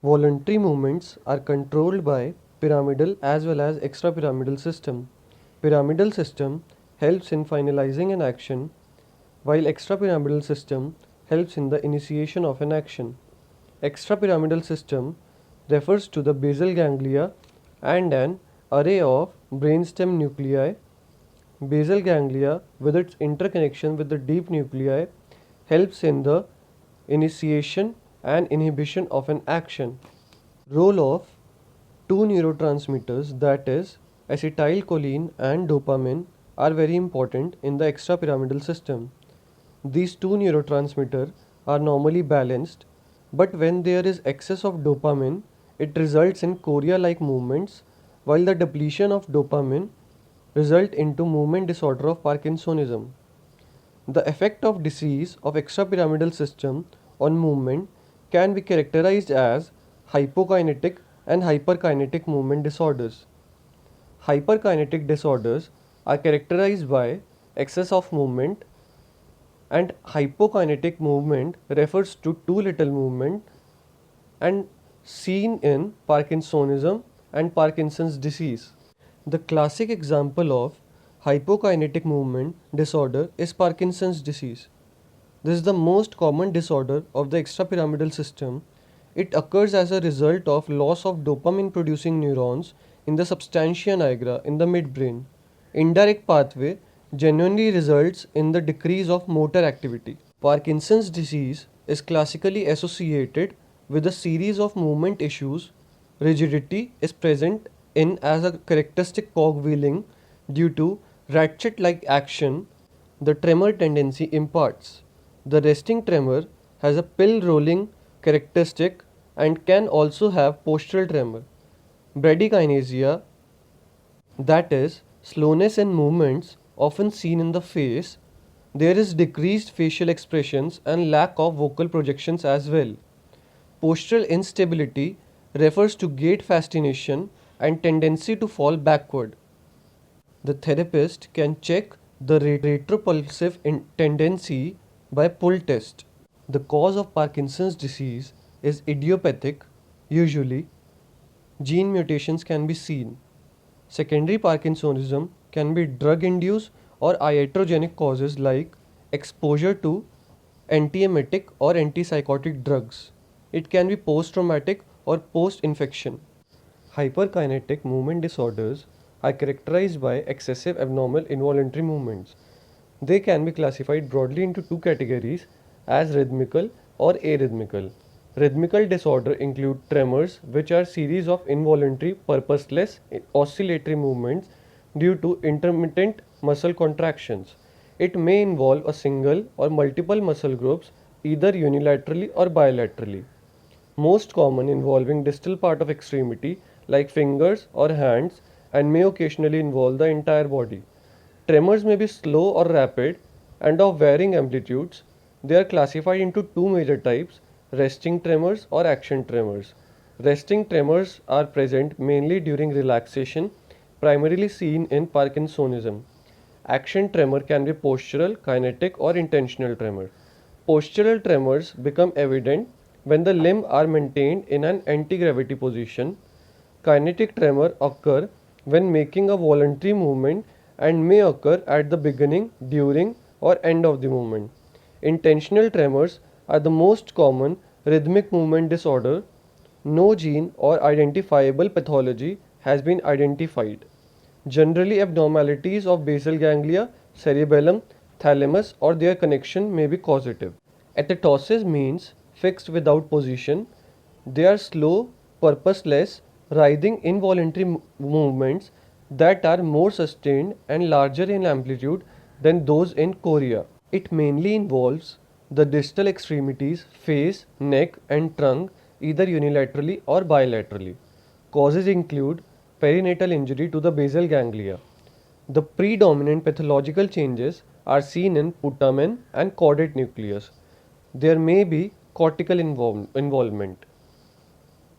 Voluntary movements are controlled by pyramidal as well as extrapyramidal system. Pyramidal system helps in finalizing an action, while extrapyramidal system helps in the initiation of an action. Extrapyramidal system refers to the basal ganglia and an array of brainstem nuclei. Basal ganglia, with its interconnection with the deep nuclei, helps in the initiation and inhibition of an action. Role of two neurotransmitters, that is acetylcholine and dopamine, are very important in the extrapyramidal system. These two neurotransmitters are normally balanced, but when there is excess of dopamine, it results in chorea-like movements, while the depletion of dopamine result into movement disorder of Parkinsonism. The effect of disease of extrapyramidal system on movement can be characterized as hypokinetic and hyperkinetic movement disorders. Hyperkinetic disorders are characterized by excess of movement, and hypokinetic movement refers to too little movement and seen in Parkinsonism and Parkinson's disease. The classic example of hypokinetic movement disorder is Parkinson's disease. This is the most common disorder of the extrapyramidal system. It occurs as a result of loss of dopamine producing neurons in the substantia nigra in the midbrain. Indirect pathway genuinely results in the decrease of motor activity. Parkinson's disease is classically associated with a series of movement issues. Rigidity is present in as a characteristic cogwheeling due to ratchet-like action the tremor tendency imparts. The resting tremor has a pill rolling characteristic and can also have postural tremor. Bradykinesia, that is, slowness in movements often seen in the face. There is decreased facial expressions and lack of vocal projections as well. Postural instability refers to gait fascination and tendency to fall backward. The therapist can check the retropulsive tendency by pull test. The cause of Parkinson's disease is idiopathic. Usually, gene mutations can be seen. Secondary Parkinsonism can be drug induced or iatrogenic causes like exposure to antiemetic or antipsychotic drugs. It can be post traumatic or post infection. Hyperkinetic movement disorders are characterized by excessive abnormal involuntary movements. They can be classified broadly into two categories as rhythmical or arrhythmical. Rhythmical disorder include tremors, which are series of involuntary purposeless oscillatory movements due to intermittent muscle contractions. It may involve a single or multiple muscle groups either unilaterally or bilaterally. Most common involving distal part of extremity like fingers or hands and may occasionally involve the entire body. Tremors may be slow or rapid and of varying amplitudes. They are classified into two major types: resting tremors or action tremors. Resting tremors are present mainly during relaxation, primarily seen in Parkinsonism. Action tremor can be postural, kinetic, or intentional tremor. Postural tremors become evident when the limbs are maintained in an anti-gravity position. Kinetic tremor occur when making a voluntary movement and may occur at the beginning, during, or end of the movement. Intentional tremors are the most common rhythmic movement disorder. No gene or identifiable pathology has been identified. Generally, abnormalities of basal ganglia, cerebellum, thalamus, or their connection may be causative. Athetosis means fixed without position. They are slow, purposeless, writhing involuntary movements that are more sustained and larger in amplitude than those in chorea. It mainly involves the distal extremities, face, neck, and trunk, either unilaterally or bilaterally. Causes include perinatal injury to the basal ganglia. The predominant pathological changes are seen in putamen and caudate nucleus. There may be cortical involvement.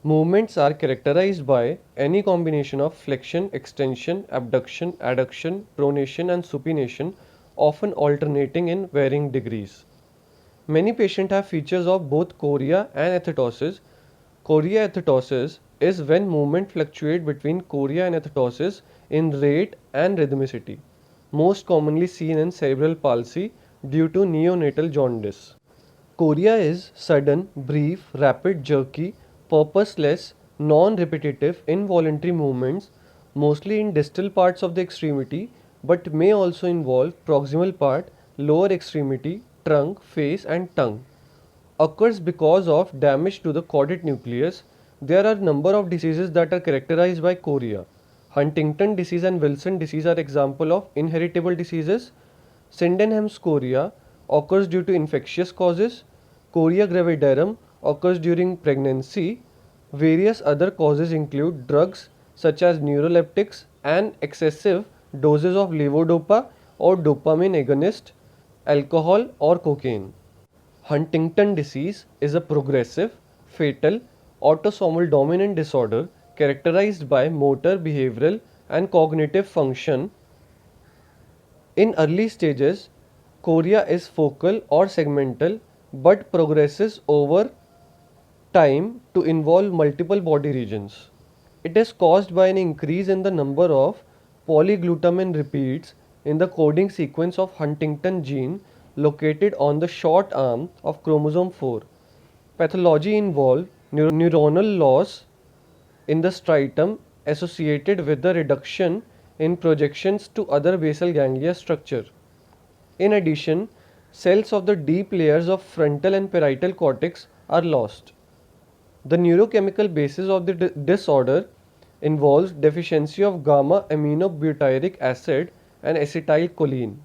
Movements are characterized by any combination of flexion, extension, abduction, adduction, pronation, and supination, often alternating in varying degrees. Many patients have features of both chorea and athetosis. Choreathetosis is when movement fluctuates between chorea and athetosis in rate and rhythmicity, most commonly seen in cerebral palsy due to neonatal jaundice. Chorea is sudden, brief, rapid, jerky, purposeless, non-repetitive, involuntary movements, mostly in distal parts of the extremity, but may also involve proximal part, lower extremity, trunk, face and tongue. Occurs because of damage to the caudate nucleus. There are a number of diseases that are characterized by chorea. Huntington disease and Wilson disease are example of inheritable diseases. Sydenham's chorea occurs due to infectious causes. Chorea gravidarum occurs during pregnancy. Various other causes include drugs such as neuroleptics and excessive doses of levodopa or dopamine agonist, alcohol or cocaine. Huntington disease is a progressive, fatal, autosomal dominant disorder characterized by motor, behavioral, and cognitive function. In early stages, chorea is focal or segmental but progresses over time to involve multiple body regions. It is caused by an increase in the number of polyglutamine repeats in the coding sequence of Huntington gene located on the short arm of chromosome 4. Pathology involves neuronal loss in the striatum associated with the reduction in projections to other basal ganglia structure. In addition, cells of the deep layers of frontal and parietal cortex are lost. The neurochemical basis of the disorder involves deficiency of gamma aminobutyric acid and acetylcholine.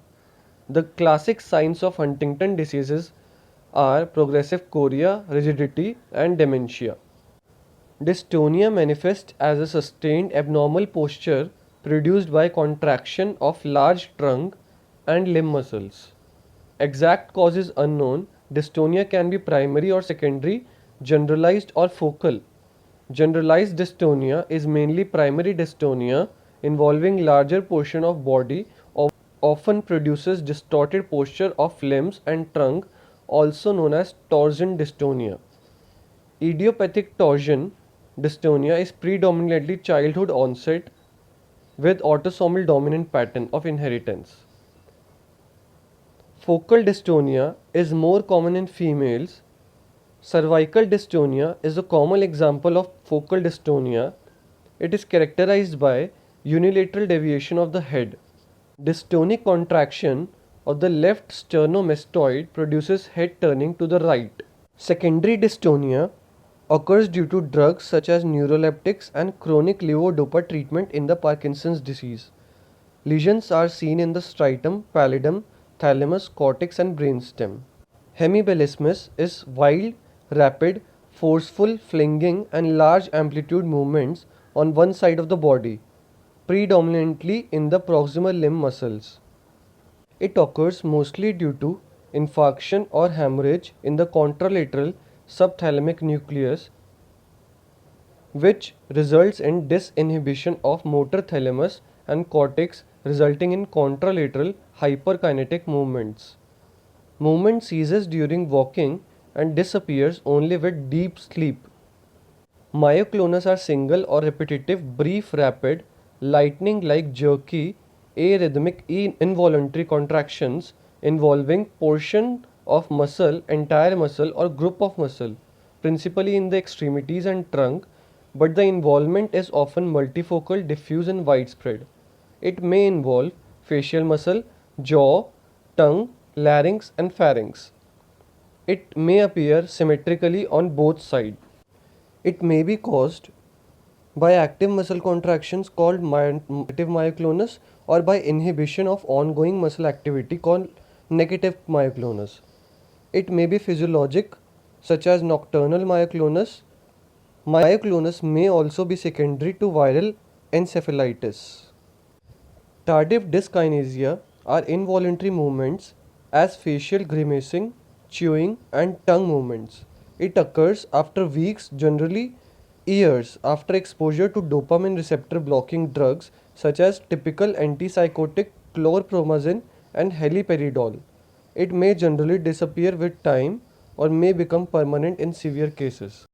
The classic signs of Huntington diseases are progressive chorea, rigidity, and dementia. Dystonia manifests as a sustained abnormal posture produced by contraction of large trunk and limb muscles. Exact cause is unknown. Dystonia can be primary or secondary, generalized or focal. Generalized dystonia is mainly primary dystonia involving larger portion of body, often produces distorted posture of limbs and trunk, also known as torsion dystonia. Idiopathic torsion dystonia is predominantly childhood onset with autosomal dominant pattern of inheritance. Focal dystonia is more common in females. Cervical dystonia is a common example of focal dystonia. It is characterized by unilateral deviation of the head. Dystonic contraction of the left sternomastoid produces head turning to the right. Secondary dystonia occurs due to drugs such as neuroleptics and chronic levodopa treatment in the Parkinson's disease. Lesions are seen in the striatum, pallidum, thalamus, cortex and brainstem. Hemibellismus is wild, rapid, forceful flinging and large amplitude movements on one side of the body, predominantly in the proximal limb muscles. It occurs mostly due to infarction or hemorrhage in the contralateral subthalamic nucleus, which results in disinhibition of motor thalamus and cortex, resulting in contralateral hyperkinetic movements. Movement ceases during walking and disappears only with deep sleep. Myoclonus are single or repetitive, brief, rapid, lightning like jerky, arrhythmic, involuntary contractions involving portion of muscle, entire muscle, or group of muscle, principally in the extremities and trunk, but the involvement is often multifocal, diffuse, and widespread. It may involve facial muscle, jaw, tongue, larynx, and pharynx. It may appear symmetrically on both sides. It may be caused by active muscle contractions called negative myoclonus or by inhibition of ongoing muscle activity called negative myoclonus. It may be physiologic such as nocturnal myoclonus. Myoclonus may also be secondary to viral encephalitis. Tardive dyskinesia are involuntary movements as facial grimacing, chewing, and tongue movements. It occurs after weeks, generally years, after exposure to dopamine receptor blocking drugs such as typical antipsychotic chlorpromazine and haloperidol. It may generally disappear with time or may become permanent in severe cases.